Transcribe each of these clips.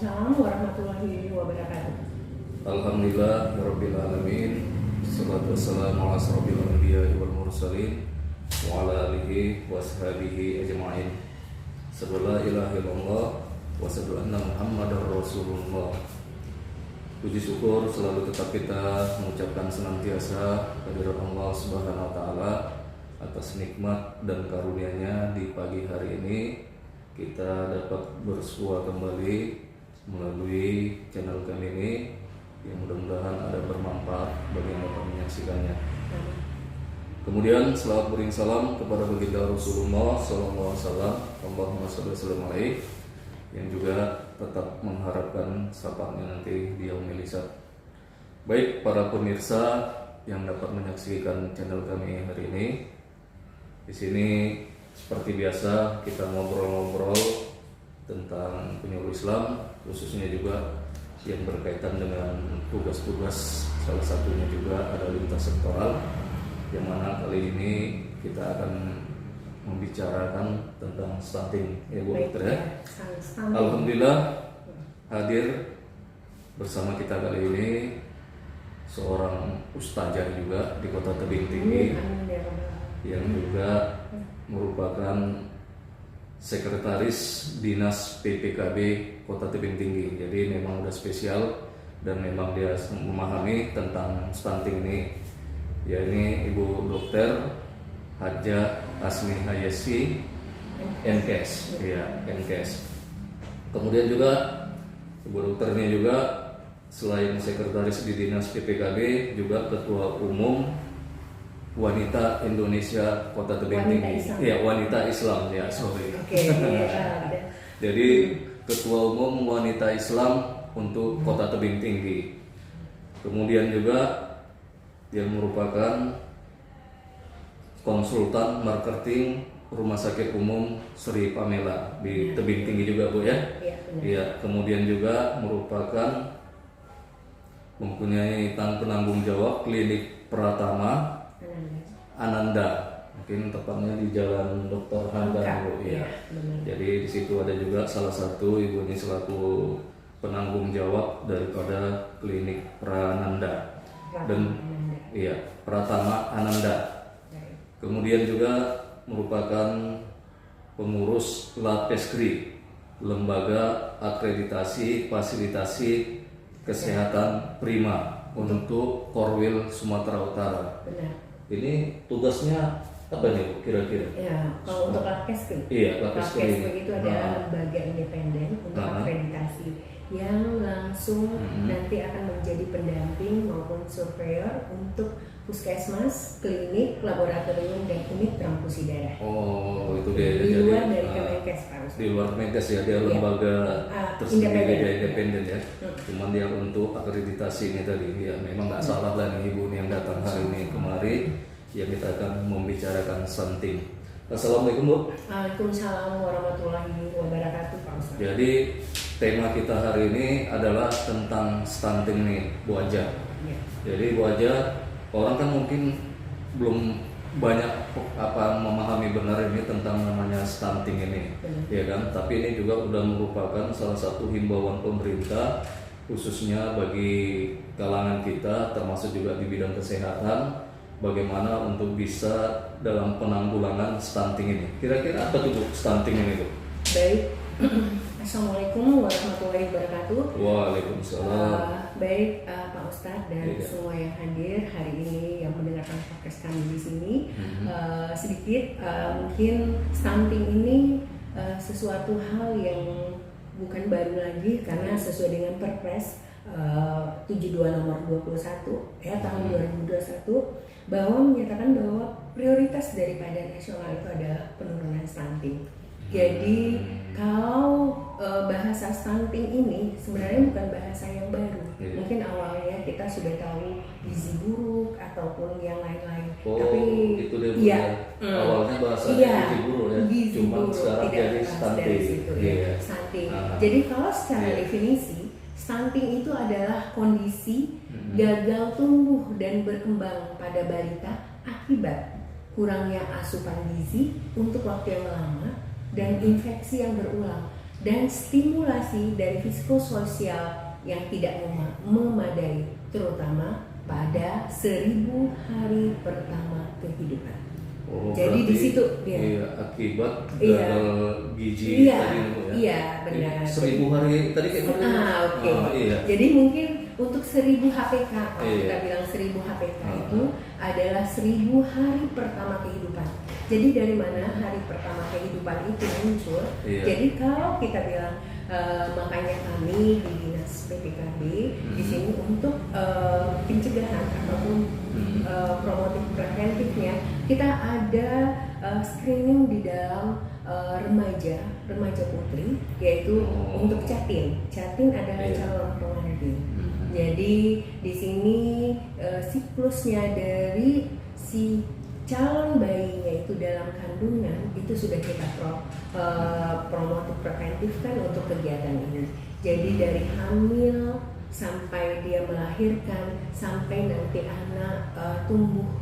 Waalaikumsalam warahmatullahi wabarakatuh. Alhamdulillah Rabbil Alamin. Salatu wassalamu ala asrofil anbiya wal mursalin wa ala alihi wa ashabihi ajma'in. Sallallahu ilaha illallah wa sallu anna Muhammadar Rasulullah. Puji syukur selalu tetap kita mengucapkan senantiasa kehadirat Allah Subhanahu wa taala atas nikmat dan karunia-Nya di pagi hari ini kita dapat bersua kembali melalui channel kami ini yang mudah-mudahan ada bermanfaat bagi yang dapat menyaksikannya. Kemudian selawat bering salam kepada baginda Rasulullah sallallahu alaihi wasallam, Allahumma shalli wasallim alaihi, yang juga tetap mengharapkan syafaatnya nanti di yaumil hisab. Baik para pemirsa yang dapat menyaksikan channel kami hari ini, di sini seperti biasa kita ngobrol-ngobrol tentang penyuluh Islam, khususnya juga yang berkaitan dengan tugas-tugas, salah satunya juga ada lintas sektoral, yang mana kali ini kita akan membicarakan tentang stunting, ya Bu Dokter ya. Alhamdulillah hadir bersama kita kali ini seorang ustazah juga di Kota Tebing Tinggi yang juga merupakan sekretaris dinas PPKB Kota Tebing Tinggi. Jadi memang udah spesial dan memang dia memahami tentang stunting ini. Ya, ini Ibu Dokter Hajah Asmi Hayesi Nkes, ya Nkes. Kemudian juga Ibu Dokternya juga selain sekretaris di dinas PPKB juga Ketua Umum Wanita Indonesia Kota Tebing Tinggi. Ya, wanita Islam ya, sorry. Jadi Ketua Umum Wanita Islam untuk Kota Tebing Tinggi. Kemudian juga yang merupakan konsultan marketing Rumah Sakit Umum Sri Pamela di Tebing Tinggi juga Bu ya. Iya, kemudian juga merupakan mempunyai penanggung jawab klinik Pratama Ananda, mungkin tepatnya di Jalan Dr. Hamdan Bu ya. Jadi di situ ada juga salah satu ibunya selaku penanggung jawab daripada klinik Prananda dan iya Pratama Ananda. Kemudian juga merupakan pengurus LAPESKRI, Lembaga Akreditasi Fasilitasi Kesehatan Prima untuk Korwil Sumatera Utara. Benar. Ini tugasnya apa nih Bu kira-kira? Ya, kalau untuk LAPESKRI. Iya, LAPESKRI itu adalah lembaga independen untuk akreditasi yang langsung nanti akan menjadi pendamping maupun surveyor untuk puskesmas, klinik, laboratorium, dan unit transfusi darah. Oh, itu dia. Di luar dari Kemenkes, Pak Ustaz. Di luar Kemenkes ya, dia lembaga tersendiri, dia independen ya. Cuman dia untuk akreditasi ini tadi, ya memang nggak salah lah nih Ibu yang datang hari ini kemari, ya kita akan membicarakan stunting. Assalamualaikum Bu. Waalaikumsalam warahmatullahi wabarakatuh, Pak Ustaz. Jadi tema kita hari ini adalah tentang stunting nih Bu Aja. Ya. Jadi Bu Aja, orang kan mungkin belum banyak memahami benar ini tentang namanya stunting ini, ya kan? Tapi ini juga sudah merupakan salah satu himbauan pemerintah khususnya bagi kalangan kita, termasuk juga di bidang kesehatan, bagaimana untuk bisa dalam penanggulangan stunting ini. Kira-kira apa tuh Bu stunting ini Bu? Baik. Assalamualaikum warahmatullahi wabarakatuh. Waalaikumsalam. Baik Pak Ustadz dan semua yang hadir hari ini yang mendengarkan podcast kami di sini, sedikit mungkin stunting ini sesuatu hal yang bukan baru lagi karena sesuai dengan Perpres 72 nomor 21 ya tahun 2021 bahwa menyatakan bahwa prioritas daripada nasional itu adalah penurunan stunting. Jadi kalau bahasa stunting ini sebenarnya bukan bahasa yang baru. Mungkin awalnya kita sudah tahu gizi buruk ataupun yang lain-lain. Tapi itu dia awalnya bahasanya gizi buruk ya. Cuma sekarang jadi stunting. Stunting. Jadi kalau secara definisi stunting itu adalah kondisi gagal tumbuh dan berkembang pada balita akibat kurangnya asupan gizi untuk waktu yang lama dan infeksi yang berulang. dan stimulasi dari psikososial yang tidak memadai, terutama pada 1000 hari pertama kehidupan. Oh, jadi di situ dia. Iya, akibat gagal gizi iya, tadi Bu, ya. Iya, benar. 1000 hari tadi kayak mana? Oke. Iya. Jadi mungkin untuk 1000 HPK, kalau Iya. kita bilang 1000 HPK itu adalah 1000 hari pertama kehidupan. Jadi dari mana hari pertama kehidupan itu muncul? Iya. Jadi kalau kita bilang makanya kami di Dinas PPKB di sini untuk pencegahan ataupun promotif preventifnya, kita ada screening di dalam remaja putri, yaitu untuk Catin. Catin adalah calon pengantin. Jadi di sini siklusnya dari si calon bayinya itu dalam kandungan itu sudah kita promotif preventif kan untuk kegiatan ini. Jadi dari hamil sampai dia melahirkan sampai nanti anak tumbuh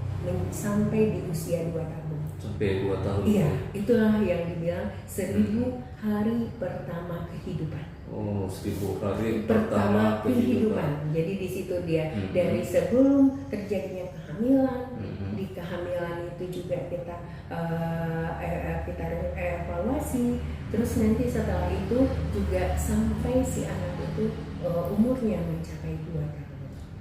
sampai di usia 2 tahun. Sampai 2 tahun. Iya, itulah yang dibilang 1000 hari pertama kehidupan. Oh, 1000 hari pertama kehidupan. Jadi di situ dia dari sebelum terjadinya kehamilan, di kehamilan itu juga kita evaluasi, terus nanti setelah itu juga sampai si anak itu umurnya mencapai 2 tahun.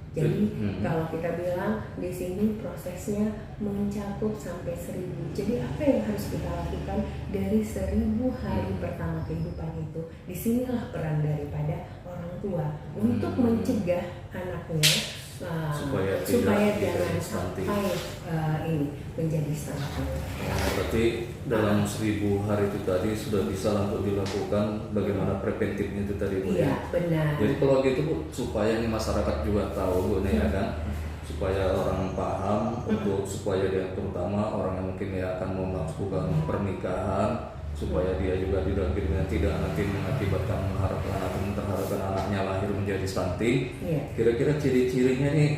Jadi kalau kita bilang di sini prosesnya mencakup sampai 1000. Jadi apa yang harus kita lakukan dari 1000 hari pertama kehidupan itu? Disinilah peran daripada orang tua untuk mencegah anaknya supaya jangan sampai ini menjadi stunting. Berarti dalam 1000 hari itu tadi sudah bisa untuk dilakukan bagaimana preventifnya itu tadi Bu. Iya, benar. Jadi kalau gitu Bu, supaya ini masyarakat juga tahu Bu nih ya kan, supaya orang paham untuk supaya dia terutama orang yang mungkin ya akan melakukan pernikahan, supaya dia juga tidak nanti mengakibatkan mengharapkan anaknya lahir menjadi stunting. Kira-kira ciri-cirinya nih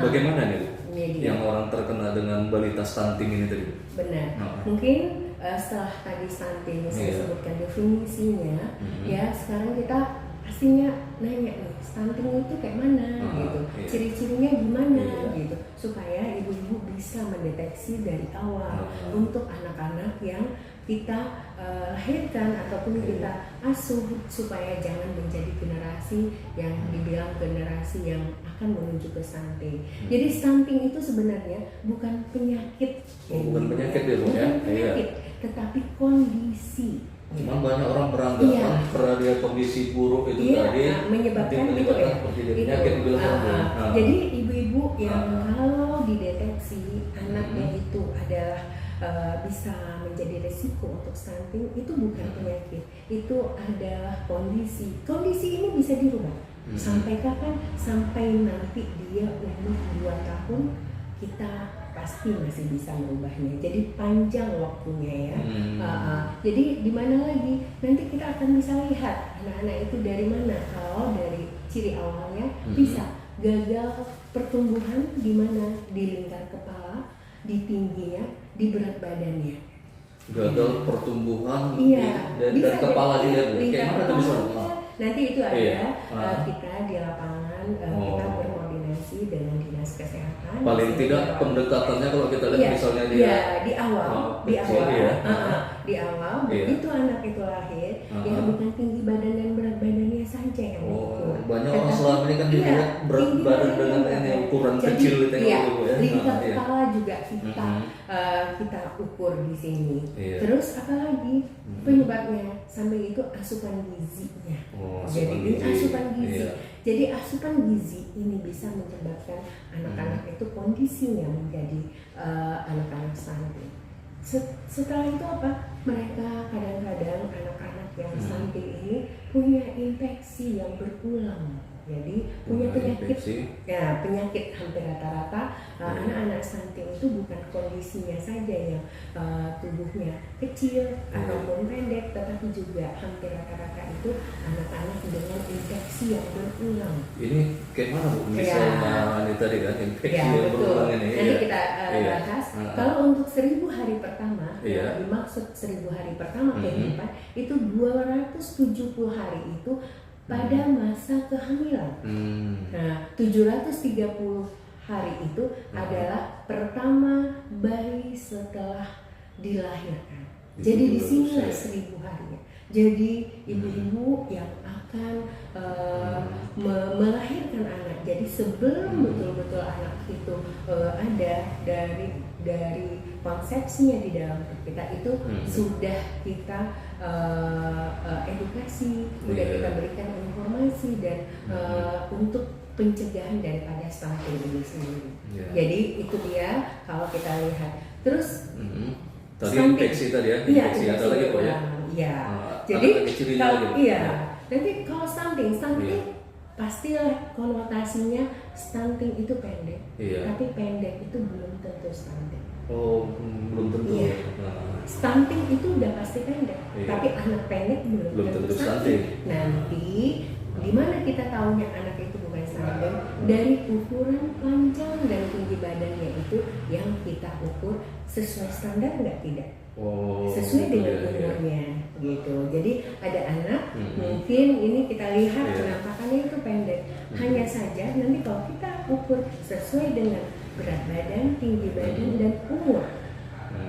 bagaimana nih Bu? Yang orang terkena dengan balita stunting ini tadi. Benar. Mungkin setelah tadi stunting saya sebutkan definisinya, ya sekarang kita pastinya nanya nih stunting itu kayak mana gitu, ciri-cirinya gimana gitu, supaya ibu-ibu bisa mendeteksi dari awal untuk anak-anak yang kita lahirkan ataupun kita asuh supaya jangan menjadi generasi yang dibilang generasi yang akan menuju ke stunting. Jadi stunting itu sebenarnya bukan penyakit, bukan penyakit ya Bu ya, bukan penyakit, tetapi kondisi. Cuman banyak orang beranggapan karena dia kondisi buruk itu tadi menyebabkan gitu ya. Penyakit Jadi ibu-ibu yang kalau dideteksi anaknya itu adalah bisa menjadi resiko untuk stunting, itu bukan penyakit, itu adalah kondisi. Kondisi ini bisa dirubah. Sampai kapan? Sampai nanti dia umur 2 tahun kita pasti masih bisa merubahnya. Jadi panjang waktunya ya. Jadi di mana lagi? Nanti kita akan bisa lihat anak-anak itu dari mana. Kalau dari ciri awalnya bisa gagal pertumbuhan di mana? Di lingkar kepala, di tingginya, di berat badannya. Gagal pertumbuhan dan kepala dia. Kayak mana bisa? Nanti itu ada kita di lapangan kita berkoordinasi dengan dinas kesehatan. Paling tidak pendekatannya kalau kita lihat misalnya di awal begitu anak itu lahir, ya bukan tinggi badan dan berat badannya saja yang diukur. Banyak orang selama ini kan dilihat berat badan dengan ini ukuran kecil itu ya. Lingkar kepala juga kita ukur di sini. Terus apalagi penyebabnya sampai itu asupan gizinya. Jadi asupan gizi. Jadi asupan gizi ini bisa menyebabkan anak-anak itu kondisinya menjadi anak-anak stunting. Setelah itu apa? Mereka kadang-kadang anak-anak yang stunting ini punya infeksi yang berulang. Jadi punya penyakit, infeksi. ya penyakit hampir rata-rata anak-anak stunting itu bukan kondisinya saja yang tubuhnya kecil ataupun pendek, tetapi juga hampir rata-rata itu anak-anak dengan infeksi yang berulang. Ini kayak mana Bu? Misalnya ini tadi kan infeksi yang betul. berulang ini. Nanti kita bahas. Kalau untuk 1000 hari pertama, yang dimaksud 1000 hari pertama kehidupan itu 270 hari itu pada masa kehamilan. Nah, 730 hari itu adalah pertama bayi setelah dilahirkan. Jadi di sinilah 1000 harinya. Jadi ibu-ibu yang akan melahirkan anak. Jadi sebelum betul-betul anak itu ada dari konsepsinya di dalam perut kita itu sudah kita edukasi, sudah kita berikan informasi dan untuk pencegahan daripada stunting ini sendiri. Jadi itu dia kalau kita lihat. Terus tadi infeksi tadi ya, infeksi ada lagi Pak ya? Iya. Jadi kalau nanti kalau stunting pastilah konotasinya stunting itu pendek. Tapi pendek itu belum tentu stunting. Oh, belum tentu. Iya. Stunting itu udah pasti pendek, tapi anak pendek belum tentu stunting. Nanti di mana kita tahunya anak itu bukan stunting? Dari ukuran panjang dan tinggi badannya itu yang kita ukur sesuai standar nggak tidak? Sesuai dengan umurnya gitu. Jadi ada anak mungkin ini kita lihat penampakannya itu pendek. Hanya saja nanti kalau kita ukur sesuai dengan berat badan, tinggi badan dan umur.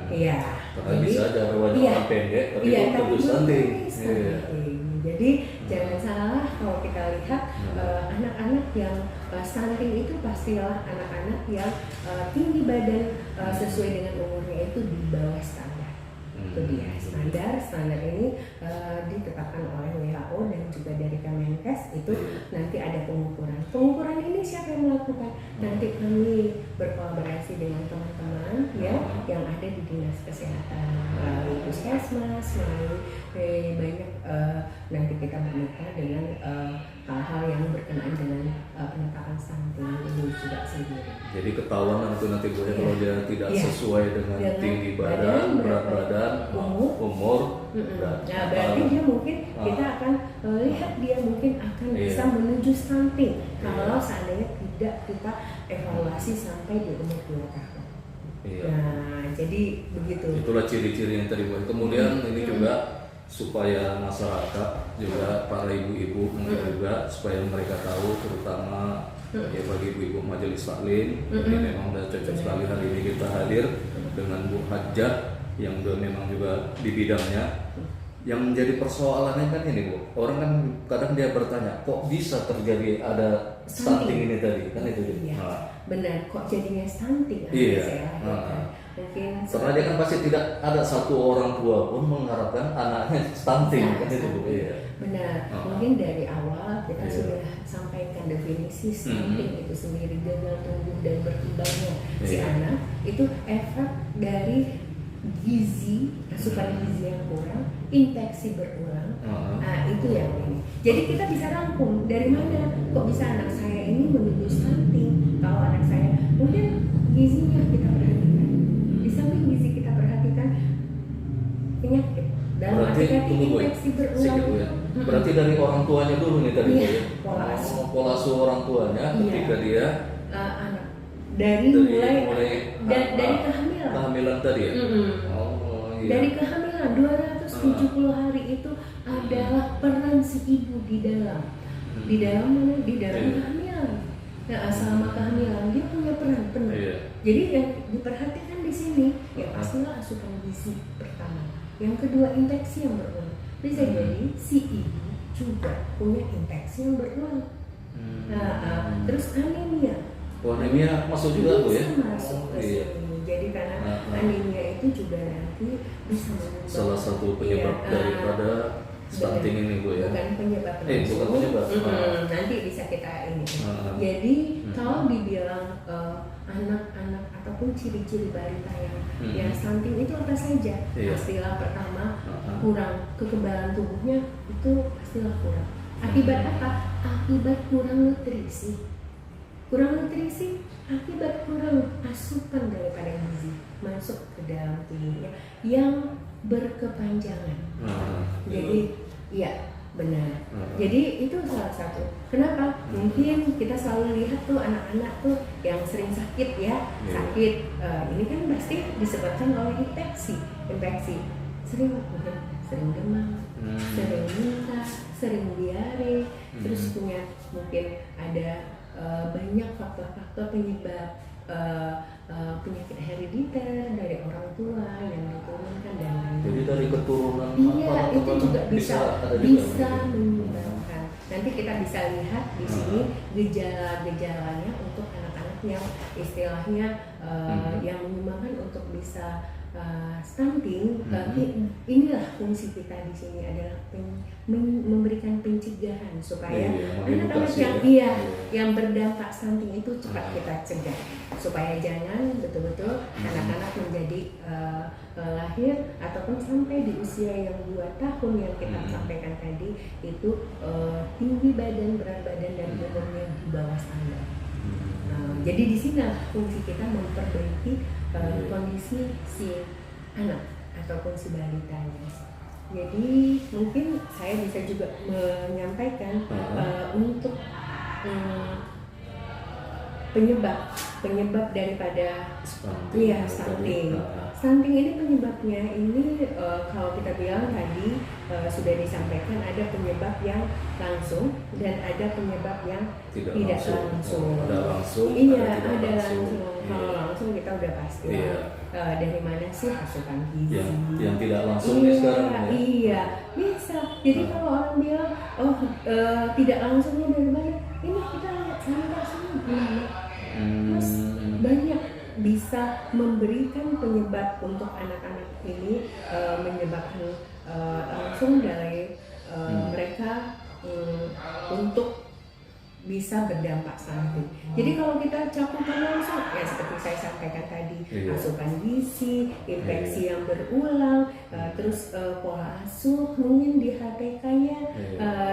Iya. Karena bisa aja orang pendek tapi belum tentu stunting. Jadi jangan salah kalau kita lihat anak-anak yang stunting itu pastilah anak-anak yang tinggi badan sesuai dengan umurnya itu di bawah standar. Itu dia standar ini ditetapkan oleh WHO dan juga dari Kemenkes itu nanti ada pengukuran ini siapa yang melakukan? Nanti kami berkolaborasi dengan teman-teman yang ada di dinas kesehatan melalui puskesmas, melalui banyak nanti kita bermitra dengan hal-hal yang berkenaan dengan penetapan stunting ini juga sendiri. Jadi ketahuan nanti Bu kalau dia tidak sesuai dengan tinggi badan, berat badan, umur. Nah berarti dia mungkin kita akan lihat dia mungkin akan bisa menuju stunting kalau seandainya tidak kita evaluasi sampai di umur 2 tahun. Nah jadi begitu. Itulah ciri-ciri yang tadi Bu. Kemudian ini juga supaya masyarakat juga para ibu-ibu mungkin juga supaya mereka tahu terutama ya bagi ibu-ibu majelis taklim ini memang sudah cocok sekali hari ini kita hadir dengan Bu Hajjah yang memang juga di bidangnya. Yang menjadi persoalannya kan ini Bu, orang kan kadang dia bertanya kok bisa terjadi ada stunting ini tadi kan itu benar kok jadinya stunting mungkin karena dia kan pasti tidak ada satu orang tua pun mengharapkan anaknya stunting kan itu Bu. Benar, mungkin dari awal kita sudah sampaikan definisi stunting itu sendiri, gagal tumbuh dan berkembangnya si anak itu efek dari gizi, asupan gizi yang kurang, infeksi berulang. Nah itu yang ini. Jadi kita bisa rangkum dari mana kok bisa anak saya ini menuju stunting. Kalau anak saya mungkin gizinya kita perhatikan, di samping gizi kita perhatikan penyakit dalam arti infeksi berulang. Berarti dari orang tuanya dulu nih tadi pola asuh orang tuanya ketika dia anak dari mulai dari kehamilan tadi ya. Dari kehamilan 270 hari itu adalah peran si ibu di dalam mana? Di dalam kehamilan. Nah, selama kehamilan dia punya peran penuh. Jadi yang diperhatikan di sini ya pastilah asupan gizi pertama. Yang kedua infeksi yang berulang. Bisa jadi si ibu juga punya infeksi yang berulang. Terus anemia. Anemia masuk juga Bu ya? Masuk ke sini. Jadi karena anemia itu juga nanti bisa menyebabkan salah satu penyebab daripada stunting ini Bu ya? Bukan penyebab bukan penyebab. Nanti bisa kita ini. Jadi kalau dibilang anak-anak ataupun ciri-ciri balita yang stunting itu apa saja? Pastilah pertama kurang kekebalan tubuhnya itu pastilah kurang. Akibat apa? Akibat kurang nutrisi. Kurang nutrisi akibat kurang asupan daripada gizi masuk ke dalam tubuhnya yang berkepanjangan. Jadi iya benar. Jadi itu salah satu. Kenapa? Mungkin kita selalu lihat tuh anak-anak tuh yang sering sakit ya, sakit. Ini kan pasti disebabkan oleh infeksi. Sering demam, sering muntah, sering diare, terus punya mungkin ada banyak faktor-faktor penyebab penyakit herediter dari orang tua yang diturunkan dan lain-lain. Jadi dari keturunan itu juga bisa menyebabkan. Nanti kita bisa lihat di sini gejala-gejalanya untuk anak-anak yang istilahnya yang menyumbangkan untuk bisa stunting. Inilah fungsi kita di sini adalah memberikan pencegahan supaya anak-anak yang berdampak stunting itu cepat kita cegah, supaya jangan betul-betul anak-anak menjadi lahir ataupun sampai di usia yang 2 tahun yang kita sampaikan tadi itu tinggi badan, berat badan dan umurnya di bawah standar. Jadi di sini fungsi kita memperbaiki kondisi si anak ataupun si balitanya. Jadi mungkin saya bisa juga menyampaikan untuk penyebab daripada stunting. Stunting ini penyebabnya ini kalau kita bilang tadi sudah disampaikan ada penyebab yang langsung dan ada penyebab yang tidak langsung. Ada langsung. Ada langsung. Kalau langsung kita udah pasti. Dari mana sih asupan gizi? Yang tidak langsung sekarang. Iya, bisa. Jadi kalau orang bilang tidak langsungnya dari mana? Ini kita lihat sanitasinya gimana. Mas banyak bisa memberikan penyebab untuk anak-anak ini menyebabkan langsung dari mereka untuk bisa berdampak stunting. Jadi kalau kita cakupan langsung, ya seperti saya sampaikan tadi, asupan gizi, infeksi yang berulang, terus pola asuh mungkin di HPK-nya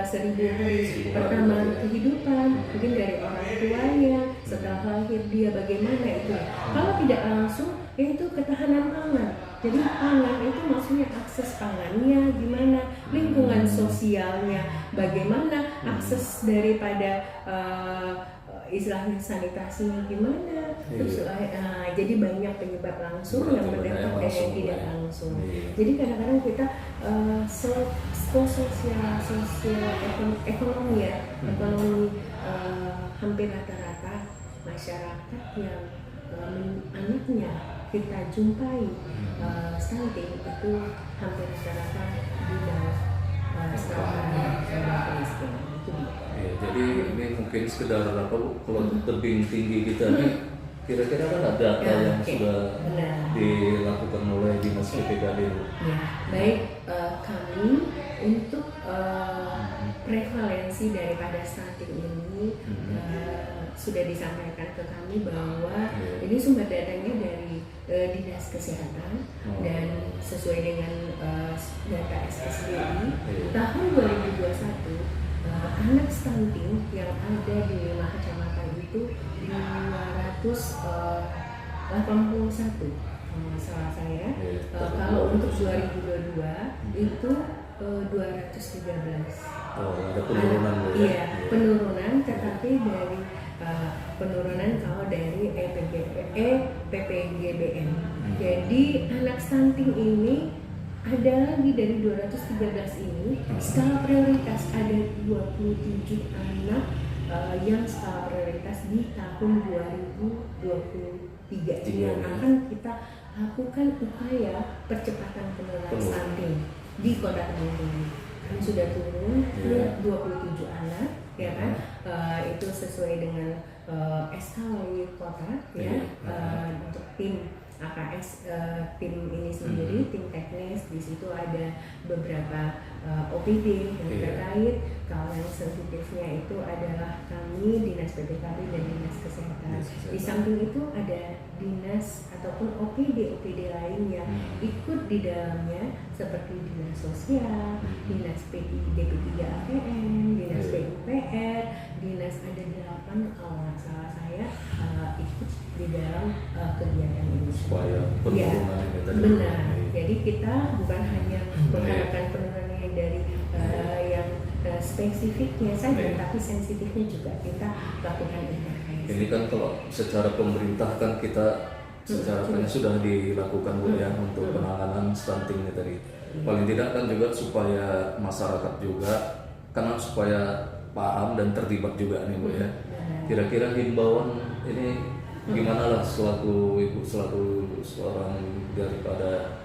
1000 hari pertama kehidupan, mungkin dari orang tuanya, setelah lahir dia bagaimana itu. Kalau tidak langsung, yaitu ketahanan pangan. Jadi pangan itu maksudnya akses pangannya gimana, lingkungan sosialnya bagaimana, akses daripada istilahnya sanitasinya gimana. Terus, jadi banyak penyebab langsung yang berdampak dan yang tidak langsung. Jadi kadang-kadang kita ekonomi hampir rata-rata masyarakat yang anaknya kita jumpai stunting itu hampir rata-rata di bawah skala kemiskinan. Jadi ini mungkin sekedar kalau tebing tinggi kita nih kira-kira kan ada data yang sudah dilakukan oleh Dinas PPKD. Baik, kami untuk prevalensi daripada stunting ini sudah disampaikan ke kami bahwa ini sumber datanya dari Dinas Kesehatan dan sesuai dengan data SSDI tahun 2021 anak stunting yang ada di 5 kecamatan itu 281 salah saya. Kalau untuk 2022 itu 213. Ada penurunan. Penurunan, tetapi dari penurunan kalau dari PPGBM. Jadi anak stunting ini ada lagi dari 213 ini skala prioritas ada 27 anak yang skala prioritas di tahun 2023 ini yang akan kita lakukan upaya percepatan penurunan stunting di Kota Temanggung. Kami sudah turun ke 27 anak, ya kan? Itu sesuai dengan SK wali kota, ya, untuk tim AKS, tim ini sendiri, tim teknis. Di situ ada beberapa OPD yang terkait. Kalau yang sensitifnya itu adalah kami sini dinas PPKB dan dinas kesehatan. Di samping itu ada dinas ataupun OPD lain yang ikut di dalamnya seperti dinas sosial, dinas DP3 APM, dinas PUPR, dinas ada 8 kalau nggak salah saya ikut di dalam kegiatan ini. Supaya penurunan ini tadi. Benar. Jadi kita bukan hanya mengharapkan penurunan yang dari yang spesifiknya saja, tapi sensitifnya juga kita lakukan intervensi. Ini kan kalau secara pemerintah kan kita secara sudah dilakukan Bu ya untuk penanganan stunting ini tadi. Paling tidak kan juga supaya masyarakat juga karena supaya paham dan terlibat juga nih Bu ya. Kira-kira himbauan ini gimana lah selaku ibu, selaku seorang daripada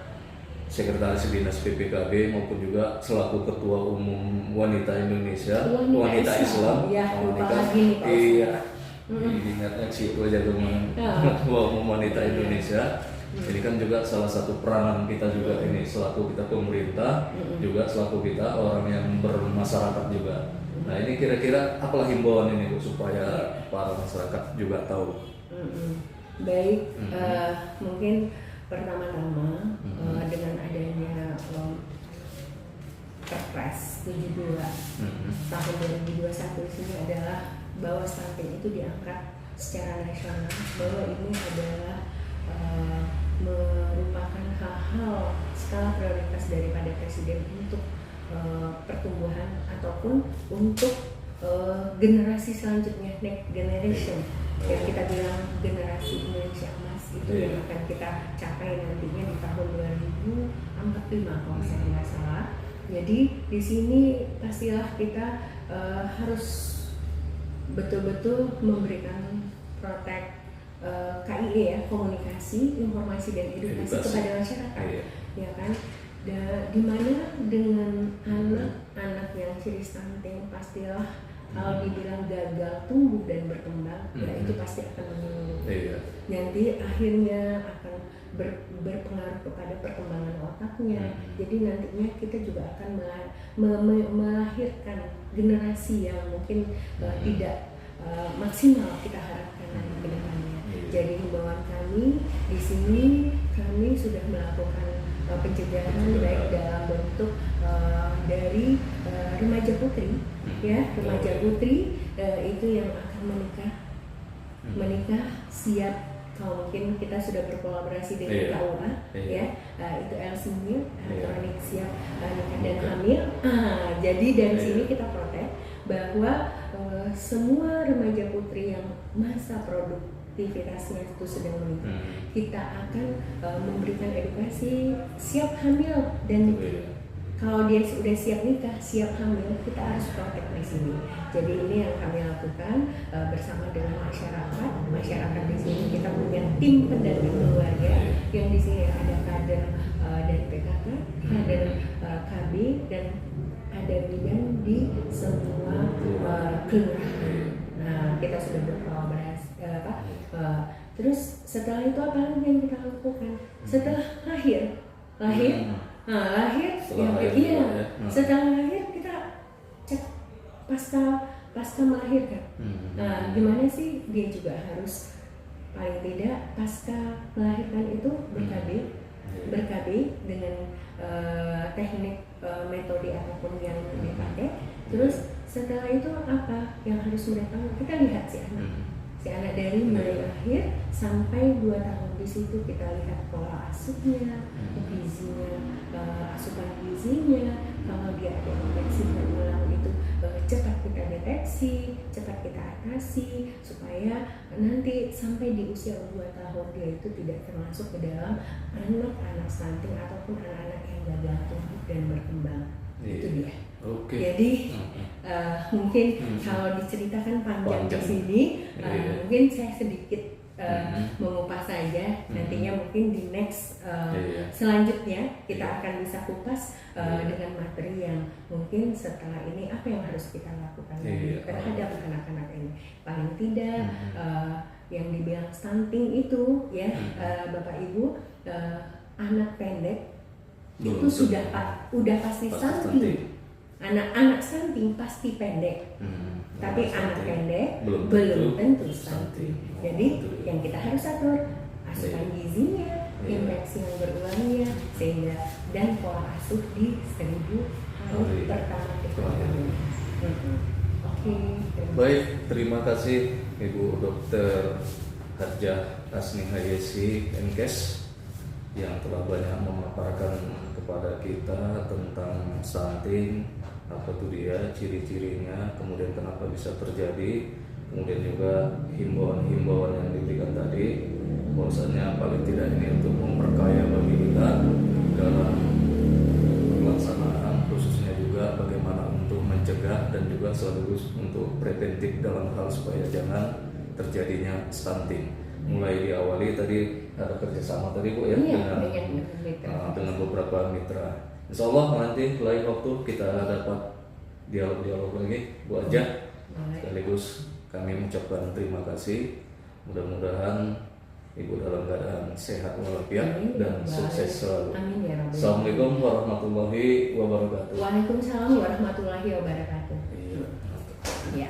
sekretaris dinas PPKB maupun juga selaku ketua umum wanita Indonesia, wanita Islam, ya, iya, ingatnya sih itu aja teman ketua umum wanita Indonesia. Ini kan juga salah satu peranan kita juga ini selaku kita pemerintah, juga selaku kita orang yang bermasyarakat juga. Nah ini kira-kira apalah himbauan ini Bu supaya para masyarakat juga tahu. Baik, mungkin pertama-tama dengan adanya Perpres 72 tahun 2021 sini adalah bahwa stunting itu diangkat secara nasional, bahwa ini adalah merupakan hal-hal skala prioritas daripada Presiden untuk pertumbuhan ataupun untuk generasi selanjutnya, next generation yang kita bilang generasi Indonesia emas itu yang akan kita capai nantinya di tahun 2045 kalau saya tidak salah. Jadi di sini pastilah kita harus betul-betul memberikan protek KIE ya, komunikasi, informasi dan edukasi kepada masyarakat, ya kan? Di mana dengan anak-anak yang ciri stunting pastilah kalau dibilang gagal tumbuh dan berkembang, ya itu pasti akan menurun. Nanti akhirnya akan berpengaruh kepada perkembangan otaknya. Jadi nantinya kita juga akan melahirkan generasi yang mungkin tidak maksimal kita harapkan nanti ke depannya. Jadi himbauan kami di sini, kami sudah melakukan pencegahan baik dalam bentuk dari remaja putri, ya remaja putri itu yang akan menikah siap. Kalau mungkin kita sudah berkolaborasi dengan KUA, ya itu LC-nya elektronik siap nikah dan hamil. Jadi dari sini kita protes bahwa semua remaja putri yang masa produktivitasnya itu sedang menikah, kita akan memberikan edukasi siap hamil dan nikah. Kalau dia sudah siap nikah, siap hamil, kita harus protek di sini. Jadi ini yang kami lakukan bersama dengan masyarakat. Masyarakat di sini kita punya tim pendamping keluarga yang di sini ada kader dari PKK, kader KB dan ada bidan di semua kelurahan. Nah, kita sudah berkolaborasi. Terus setelah itu apa lagi yang kita lakukan? Setelah lahir. Setelah lahir kita cek pasca melahirkan. Nah, gimana sih dia juga harus paling tidak pasca melahirkan itu ber-KB dengan teknik metode apapun yang dipakai. Terus setelah itu apa yang harus mereka kita lihat si anak dari mulai lahir sampai 2 tahun. Di situ kita lihat pola asuhnya, gizinya, asupan gizinya. Kalau dia ada infeksi berulang itu cepat kita deteksi, cepat kita atasi supaya nanti sampai di usia 2 tahun dia itu tidak termasuk ke dalam anak-anak stunting ataupun anak-anak yang gagal tumbuh dan berkembang. Itu dia. Jadi mungkin kalau diceritakan panjang di sini, mungkin saya sedikit mengupas saja. Nantinya mungkin di next selanjutnya kita akan bisa kupas dengan materi yang mungkin setelah ini apa yang harus kita lakukan terhadap anak-anak ini. Paling tidak yang dibilang stunting itu ya Bapak Ibu, anak pendek itu sudah pasti stunting. Anak-anak stunting pasti pendek, tapi anak pendek belum tentu stunting. Jadi yang kita harus atur asupan gizinya, infeksi yang berulangnya, sehingga dan pola asuh di 1000 hari pertama kita. Oke. Baik, terima kasih Ibu Dr. Hajah Asni Hayesi MKes yang telah banyak memaparkan kepada kita tentang stunting, apa itu dia, ciri-cirinya, kemudian kenapa bisa terjadi, kemudian juga himbauan-himbauan yang diberikan tadi, bahwasanya paling tidak ini untuk memperkaya bagi kita dalam pelaksanaan, khususnya juga bagaimana untuk mencegah dan juga sekaligus untuk preventif dalam hal supaya jangan terjadinya stunting. Mulai diawali tadi ada kerjasama tadi Bu ya, dengan beberapa mitra. Insya Allah nanti lain waktu kita dapat dialog-dialog lagi Bu Ajah. Sekaligus kami mengucapkan terima kasih. Mudah-mudahan Ibu dalam keadaan sehat walafiat dan sukses selalu. Amin ya Rabbi. Assalamualaikum warahmatullahi wabarakatuh. Waalaikumsalam warahmatullahi wabarakatuh. Iya. Ya.